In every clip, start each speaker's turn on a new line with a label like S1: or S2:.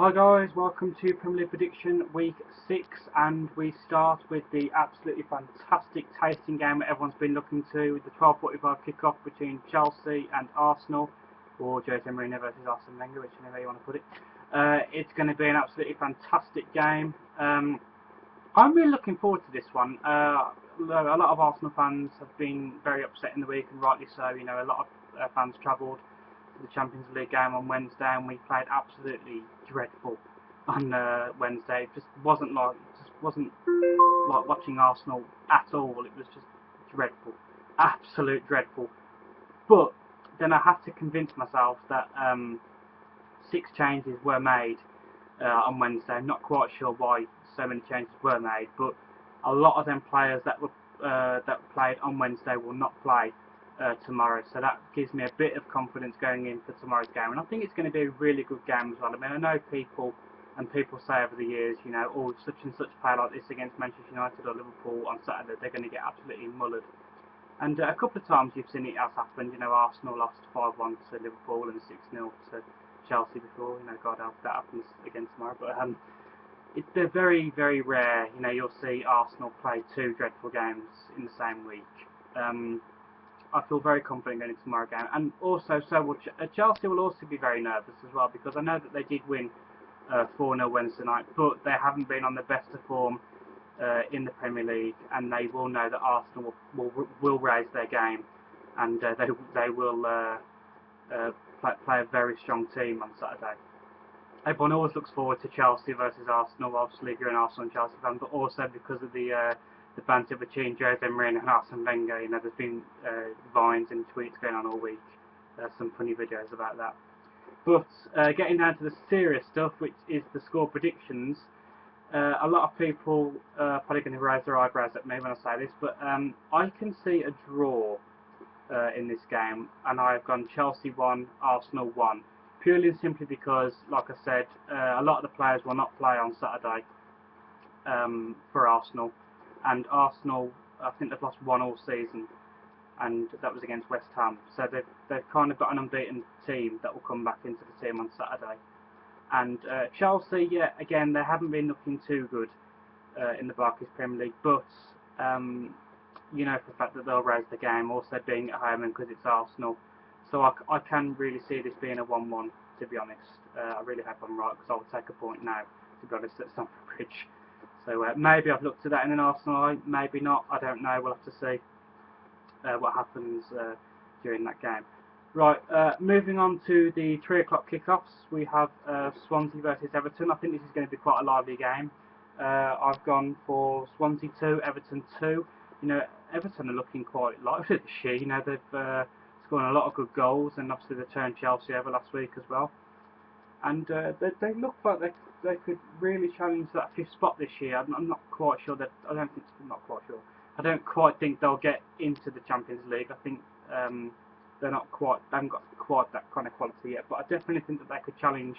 S1: Hi guys, welcome to Premier League Prediction Week 6, and we start with the absolutely fantastic tasting game that everyone's been looking to, with the 12:45 kick-off between Chelsea and Arsenal, or Jose Mourinho versus Arsene Wenger, whichever way you want to put it. It's going to be an absolutely fantastic game. I'm really looking forward to this one. A lot of Arsenal fans have been very upset in the week, and rightly so. You know, a lot of fans travelled to the Champions League game on Wednesday, and we played absolutely dreadful on Wednesday. It just wasn't like watching Arsenal at all. It was just dreadful, absolute dreadful. But then I had to convince myself that 6 changes were made on Wednesday. I'm not quite sure why so many changes were made, but a lot of them players that played on Wednesday will not play tomorrow, so that gives me a bit of confidence going in for tomorrow's game, and I think it's going to be a really good game as well. I mean, I know people say over the years, you know, oh, such and such play like this against Manchester United or Liverpool on Saturday, they're going to get absolutely mullered. And a couple of times you've seen it has happened. You know, Arsenal lost 5-1 to Liverpool and 6-0 to Chelsea before. You know, God, I hope that happens again tomorrow. But they're very, very rare. You know, you'll see Arsenal play 2 dreadful games in the same week. I feel very confident going into tomorrow's game, and also so will Chelsea will also be very nervous as well, because I know that they did win 4-0 Wednesday night, but they haven't been on the best of form in the Premier League, and they will know that Arsenal will raise their game, and they will play a very strong team on Saturday. Everyone always looks forward to Chelsea versus Arsenal, obviously if you're an Arsenal and Chelsea fan, but also because of the banter between Jose Mourinho and Arsene Wenger. You know, there's been vines and tweets going on all week, some funny videos about that. But getting down to the serious stuff, which is the score predictions, a lot of people are probably going to raise their eyebrows at me when I say this, but I can see a draw in this game, and I've gone Chelsea 1, Arsenal 1, purely and simply because, like I said, a lot of the players will not play on Saturday for Arsenal. And Arsenal, I think they've lost 1 all season, and that was against West Ham. So they've kind of got an unbeaten team that will come back into the team on Saturday. And Chelsea, yeah, again, they haven't been looking too good in the Barclays Premier League, but you know for the fact that they'll raise the game, also being at home and because it's Arsenal. So I can really see this being a 1-1, to be honest. I really hope I'm right, because I would take a point now, to be honest, at Stamford Bridge. So maybe I've looked at that in an Arsenal eye, maybe not, I don't know, we'll have to see what happens during that game. Right, moving on to the 3 o'clock kickoffs, we have Swansea versus Everton. I think this is going to be quite a lively game. I've gone for Swansea 2, Everton 2. You know, Everton are looking quite lively this year. You know, they've scored a lot of good goals, and obviously they turned Chelsea over last week as well. And they look like they could really challenge that 5th spot this year. I'm not quite sure that. I'm not quite sure. I don't quite think they'll get into the Champions League. I think they haven't got quite that kind of quality yet. But I definitely think that they could challenge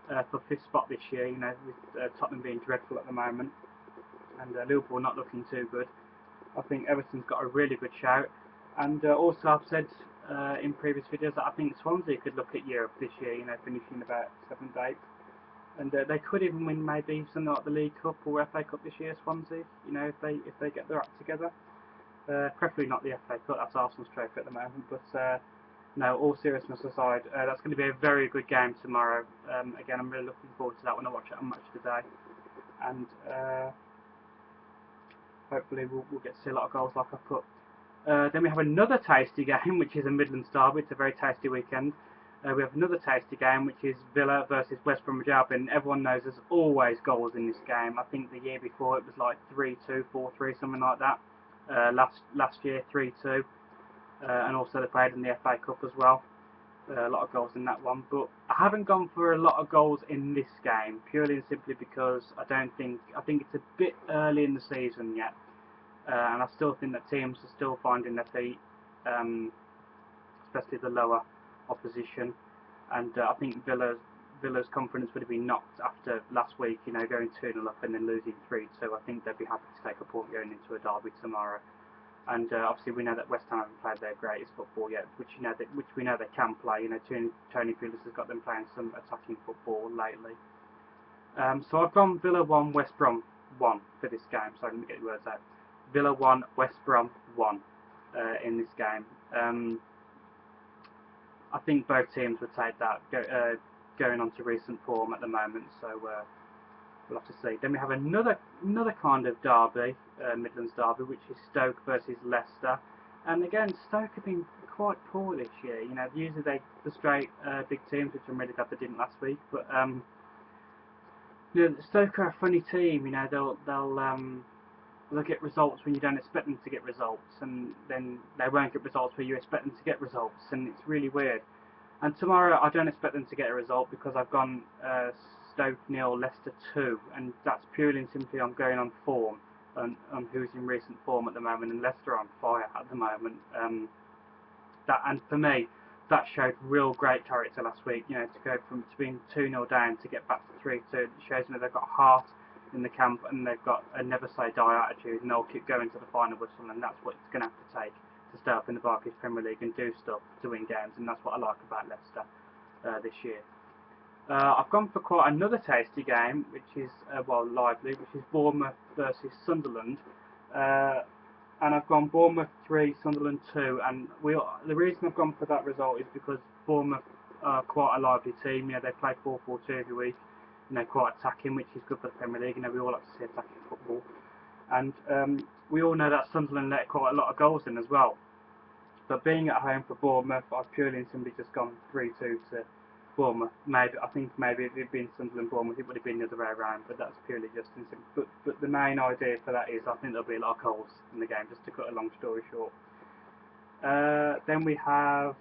S1: for 5th spot this year. You know, with Tottenham being dreadful at the moment, and Liverpool not looking too good. I think Everton's got a really good shout. And also, I've said in previous videos that I think Swansea could look at Europe this year, you know, finishing about 7th, 8th. And they could even win maybe something like the League Cup or FA Cup this year, Swansea, you know, if they get their act together. Preferably not the FA Cup, that's Arsenal's trophy at the moment, but no, all seriousness aside, that's going to be a very good game tomorrow. Again, I'm really looking forward to that when I watch it on Match Today. And hopefully we'll get to see a lot of goals like I put. Then we have another tasty game, which is a Midlands derby. It's a very tasty weekend. We have another tasty game, which is Villa versus West Bromwich Albion. Everyone knows there's always goals in this game. I think the year before it was like 3-2, 4-3, something like that. Last year 3-2, and also they played in the FA Cup as well. A lot of goals in that one, but I haven't gone for a lot of goals in this game, purely and simply because I think it's a bit early in the season yet. And I still think that teams are still finding their feet, especially the lower opposition. And I think Villa's confidence would have been knocked after last week, you know, going 2-0 up and then losing 3-2. I think they'd be happy to take a point going into a derby tomorrow. And obviously we know that West Ham haven't played their greatest football yet, which we know they can play. You know, Tony Pulis has got them playing some attacking football lately. So I've gone Villa 1, West Brom 1 for this game. Sorry, let me get the words out. Villa 1, West Brom 1 in this game. I think both teams would take that going on to recent form at the moment. So we'll have to see. Then we have another kind of derby, Midlands derby, which is Stoke versus Leicester. And again, Stoke have been quite poor this year. You know, usually they frustrate big teams, which I'm really glad they didn't last week. But you know, Stoke are a funny team. You know, they'll get results when you don't expect them to get results, and then they won't get results where you expect them to get results, and it's really weird. And tomorrow I don't expect them to get a result because I've gone Stoke 0, Leicester 2, and that's purely and simply I'm going on form, on who's in recent form at the moment, and Leicester are on fire at the moment. And for me, that showed real great character last week. You know, to go from being 2-0 down to get back to 3-2, it shows you know they've got heart in the camp, and they've got a never say die attitude, and they'll keep going to the final whistle, and that's what it's going to have to take to stay up in the Barclays Premier League and do stuff to win games, and that's what I like about Leicester this year. I've gone for quite another tasty game, which is lively, which is Bournemouth versus Sunderland, and I've gone Bournemouth 3, Sunderland 2, and the reason I've gone for that result is because Bournemouth are quite a lively team. You know, they play 4-4-2 every week. You know, quite attacking, which is good for the Premier League. You know, we all like to see attacking football, and we all know that Sunderland let quite a lot of goals in as well. But being at home for Bournemouth, I've purely and simply just gone 3-2 to Bournemouth. I think maybe if it had been Sunderland Bournemouth, it would have been the other way around. But that's purely just in simple. But the main idea for that is I think there'll be a lot of goals in the game. Just to cut a long story short. Then we have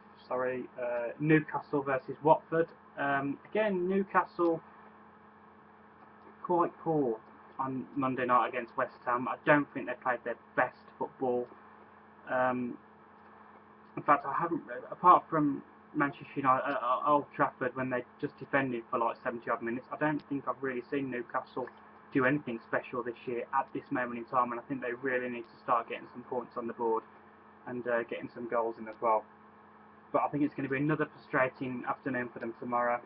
S1: Newcastle versus Watford. Again, Newcastle quite poor on Monday night against West Ham. I don't think they played their best football. In fact, I haven't, apart from Manchester United at Old Trafford when they just defended for like 70 odd minutes, I don't think I've really seen Newcastle do anything special this year at this moment in time, and I think they really need to start getting some points on the board and getting some goals in as well. But I think it's going to be another frustrating afternoon for them tomorrow.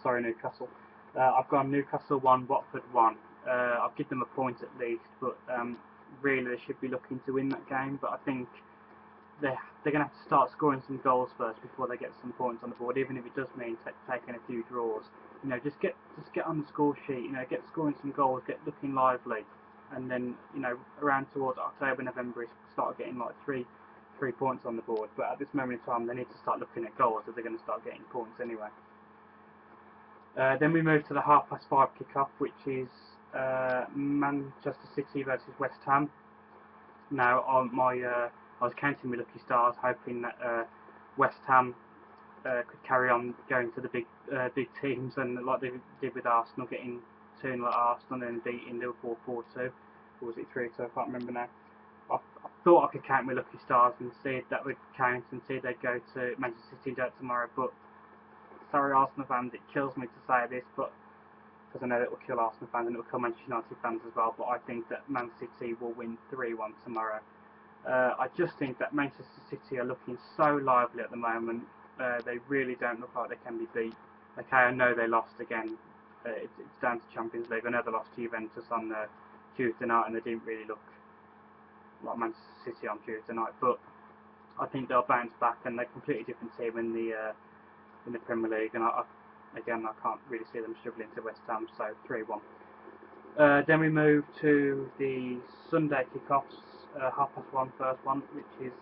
S1: Sorry, Newcastle. I've gone Newcastle 1, Watford 1. I'll give them a point at least, but really they should be looking to win that game. But I think they're going to have to start scoring some goals first before they get some points on the board, even if it does mean taking a few draws. You know, just get on the score sheet. You know, get scoring some goals, get looking lively, and then you know around towards October, November, start getting like three points on the board. But at this moment in time, they need to start looking at goals if they're going to start getting points anyway. Then we move to the 5:30 kick-off, which is Manchester City versus West Ham. Now, I was counting my lucky stars, hoping that West Ham could carry on going to the big teams, and like they did with Arsenal, getting 2-0 at Arsenal and beating Liverpool 4-2, or was it 3-2? I can't remember now. I thought I could count my lucky stars and see if that would count and see if they'd go to Manchester City tomorrow, but sorry Arsenal fans, it kills me to say this, but because I know it will kill Arsenal fans and it will kill Manchester United fans as well, but I think that Man City will win 3-1 tomorrow. I just think that Manchester City are looking so lively at the moment. They really don't look like they can be beat. Okay, I know they lost again. It's down to Champions League. I know they lost to Juventus on Tuesday night and they didn't really look like Manchester City on Tuesday night, but I think they'll bounce back and they're a completely different team in the Premier League, and I can't really see them struggling to West Ham, so 3-1. Then we move to the Sunday kick-offs, 1:30 first one, which is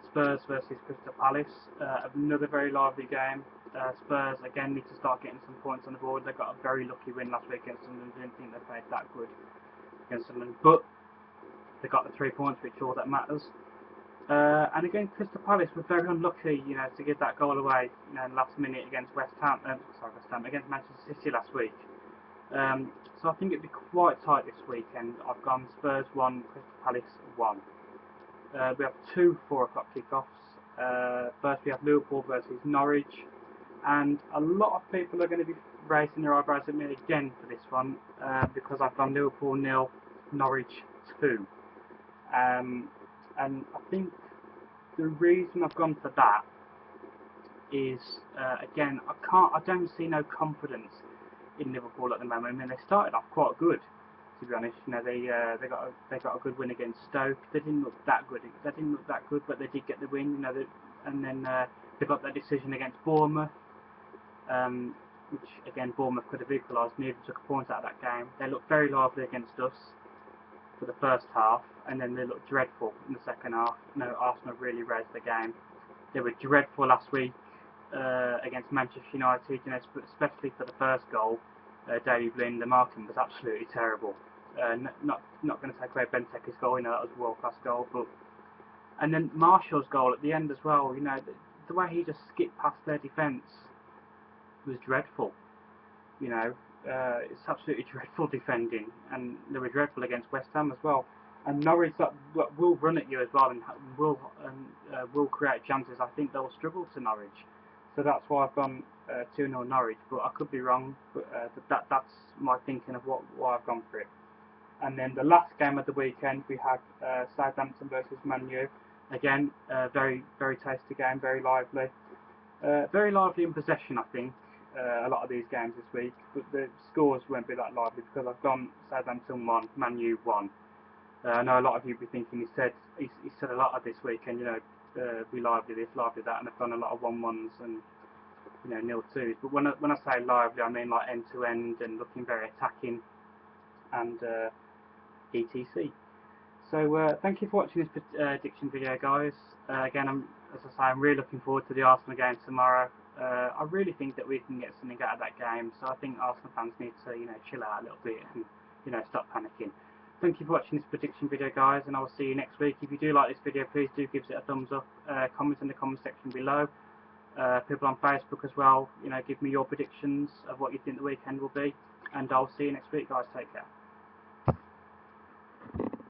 S1: Spurs versus Crystal Palace. Another very lively game. Spurs again need to start getting some points on the board. They got a very lucky win last week against Sunderland. Didn't think they played that good against Sunderland, but they got the 3 points, which is all that matters. And again, Crystal Palace were very unlucky, you know, to give that goal away, you know, last minute against against Manchester City last week. So I think it'd be quite tight this weekend. I've gone Spurs 1, Crystal Palace 1. We have 2 4:00 kickoffs. First we have Liverpool versus Norwich, and a lot of people are going to be raising their eyebrows at me again for this one, because I've gone Liverpool 0, Norwich 2. And I think the reason I've gone for that is again I don't see no confidence in Liverpool at the moment. I mean, they started off quite good, to be honest. You know, they got a good win against Stoke. They didn't look that good. They didn't look that good, but they did get the win. You know, and then they got that decision against Bournemouth, which again Bournemouth could have equalised. Neither took a point out of that game. They looked very lively against us for the first half, and then they looked dreadful in the second half. No, Arsenal really raised the game. They were dreadful last week against Manchester United, you know, especially for the first goal. David Blind, the marking was absolutely terrible. Not going to take away Benteke's goal, you know, that was a world-class goal, but and then Martial's goal at the end as well, you know, the way he just skipped past their defence was dreadful. You know, it's absolutely dreadful defending, and they were dreadful against West Ham as well. And Norwich that will run at you as well, and will create chances. I think they'll struggle to Norwich, so that's why I've gone 2-0 Norwich. But I could be wrong. But that's my thinking of why I've gone for it. And then the last game of the weekend we have Southampton versus Man U. Again, very tasty game, very lively in possession. I think a lot of these games this week, but the scores won't be that lively because I've gone Southampton 1, Man U 1. I know a lot of you will be thinking he said a lot of this weekend, you know, be lively this, lively that, and I've done a lot of 1-1s and, you know, 0-2s. But when I say lively, I mean like end to end and looking very attacking and etc. So thank you for watching this prediction video, guys. Again, as I say, I'm really looking forward to the Arsenal game tomorrow. I really think that we can get something out of that game. So I think Arsenal fans need to, you know, chill out a little bit and, you know, stop panicking. Thank you for watching this prediction video, guys, and I will see you next week. If you do like this video, please do give it a thumbs up. Comment in the comment section below. People on Facebook as well, you know, give me your predictions of what you think the weekend will be, and I'll see you next week, guys. Take care.